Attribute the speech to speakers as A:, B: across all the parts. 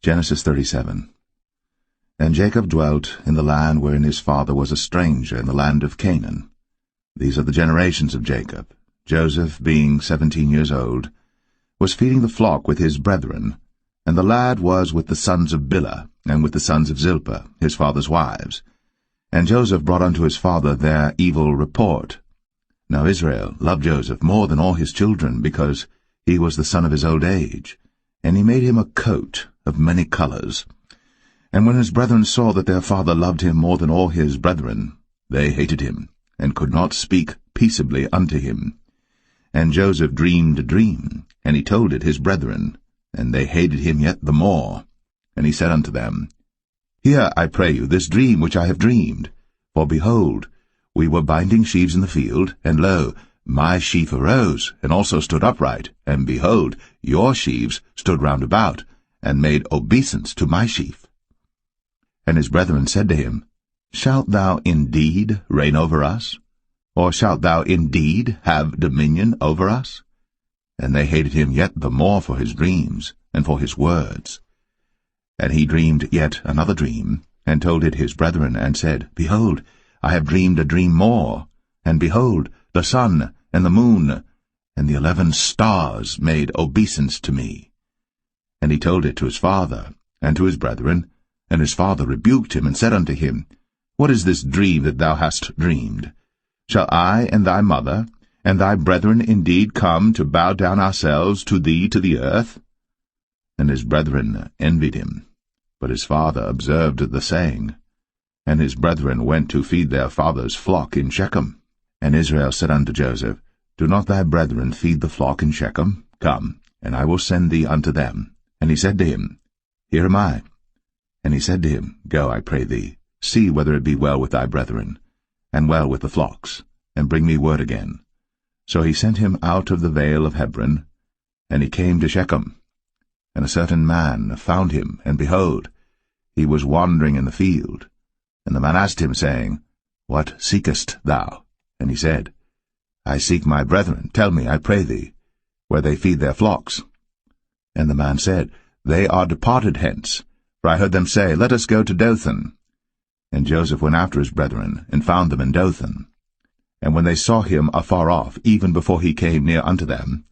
A: Genesis 37. And Jacob dwelt in the land wherein his father was a stranger, in the land of Canaan. These are the generations of Jacob. Joseph, being 17 years old, was feeding the flock with his brethren, and the lad was with the sons of Bilhah, and with the sons of Zilpah, his father's wives. And Joseph brought unto his father their evil report. Now Israel loved Joseph more than all his children, because he was the son of his old age. And he made him a coat of many colors. And when his brethren saw that their father loved him more than all his brethren, they hated him, and could not speak peaceably unto him. And Joseph dreamed a dream, and he told it his brethren, and they hated him yet the more. And he said unto them, Hear, I pray you, this dream which I have dreamed. For behold, we were binding sheaves in the field, and lo, my sheaf arose, and also stood upright, and behold, your sheaves stood round about, and made obeisance to my sheaf. And his brethren said to him, Shalt thou indeed reign over us? Or shalt thou indeed have dominion over us? And they hated him yet the more for his dreams, and for his words. And he dreamed yet another dream, and told it his brethren, and said, Behold, I have dreamed a dream more, and behold, the sun, and the moon, and the 11 stars made obeisance to me. And he told it to his father, and to his brethren, and his father rebuked him, and said unto him, What is this dream that thou hast dreamed? Shall I and thy mother, and thy brethren indeed come to bow down ourselves to thee to the earth? And his brethren envied him. But his father observed the saying. And his brethren went to feed their father's flock in Shechem. And Israel said unto Joseph, Do not thy brethren feed the flock in Shechem? Come, and I will send thee unto them. And he said to him, Here am I. And he said to him, Go, I pray thee, see whether it be well with thy brethren, and well with the flocks, and bring me word again. So he sent him out of the vale of Hebron, and he came to Shechem. And a certain man found him, and behold, he was wandering in the field. And the man asked him, saying, What seekest thou? And he said, I seek my brethren. Tell me, I pray thee, where they feed their flocks. And the man said, They are departed hence, for I heard them say, Let us go to Dothan. And Joseph went after his brethren, and found them in Dothan. And when they saw him afar off, even before he came near unto them,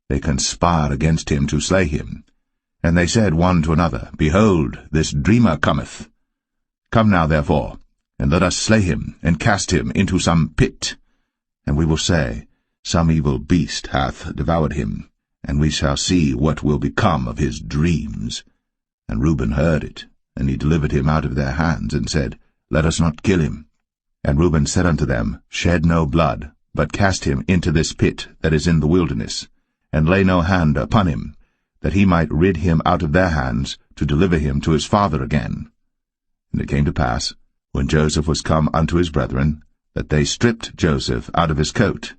A: they conspired against him to slay him. And they said one to another, Behold, this dreamer cometh. Come now, therefore, and let us slay him, and cast him into some pit. And we will say, Some evil beast hath devoured him, and we shall see what will become of his dreams. And Reuben heard it, and he delivered him out of their hands, and said, Let us not kill him. And Reuben said unto them, Shed no blood, but cast him into this pit that is in the wilderness, and lay no hand upon him, that he might rid him out of their hands, to deliver him to his father again. And it came to pass, when Joseph was come unto his brethren, that they stripped Joseph out of his coat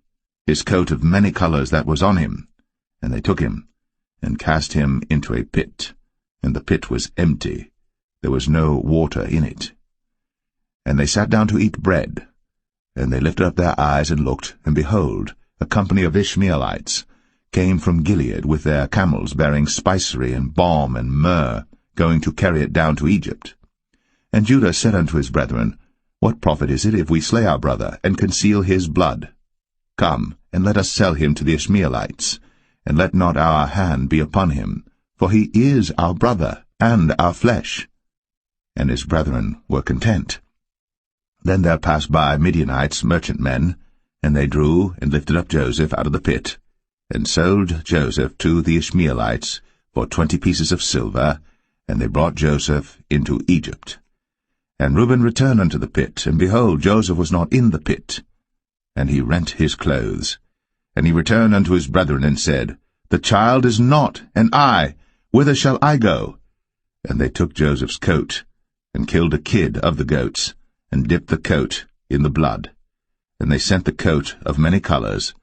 A: of many colors that was on him, and they took him, and cast him into a pit. And the pit was empty, there was no water in it. And they sat down to eat bread. And they lifted up their eyes and looked, and behold, a company of Ishmaelites came from Gilead with their camels bearing spicery and balm and myrrh, going to carry it down to Egypt. And Judah said unto his brethren, What profit is it if we slay our brother, and conceal his blood? Come, and let us sell him to the Ishmaelites, and let not our hand be upon him, for he is our brother, and our flesh. And his brethren were content. Then there passed by Midianites, merchantmen, and they drew and lifted up Joseph out of the pit, and sold Joseph to the Ishmaelites for 20 pieces of silver, and they brought Joseph into Egypt. And Reuben returned unto the pit, and behold, Joseph was not in the pit. And he rent his clothes. And he returned unto his brethren, and said, The child is not, and I, whither shall I go? And they took Joseph's coat, and killed a kid of the goats, and dipped the coat in the blood. And they sent the coat of many colors,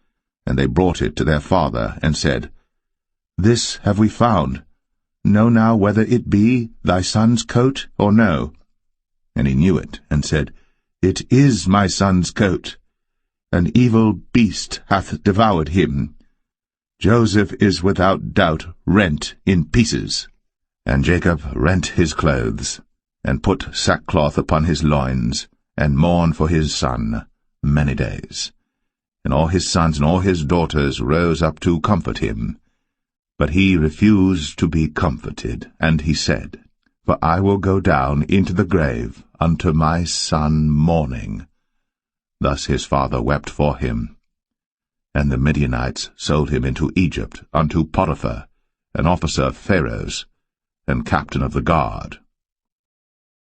A: and they brought it to their father, and said, This have we found. Know now whether it be thy son's coat or no. And he knew it, and said, It is my son's coat. An evil beast hath devoured him. Joseph is without doubt rent in pieces. And Jacob rent his clothes, and put sackcloth upon his loins, and mourned for his son many days. And all his sons and all his daughters rose up to comfort him. But he refused to be comforted, and he said, For I will go down into the grave unto my son mourning. Thus his father wept for him. And the Midianites sold him into Egypt unto Potiphar, an officer of Pharaoh's, and captain of the guard.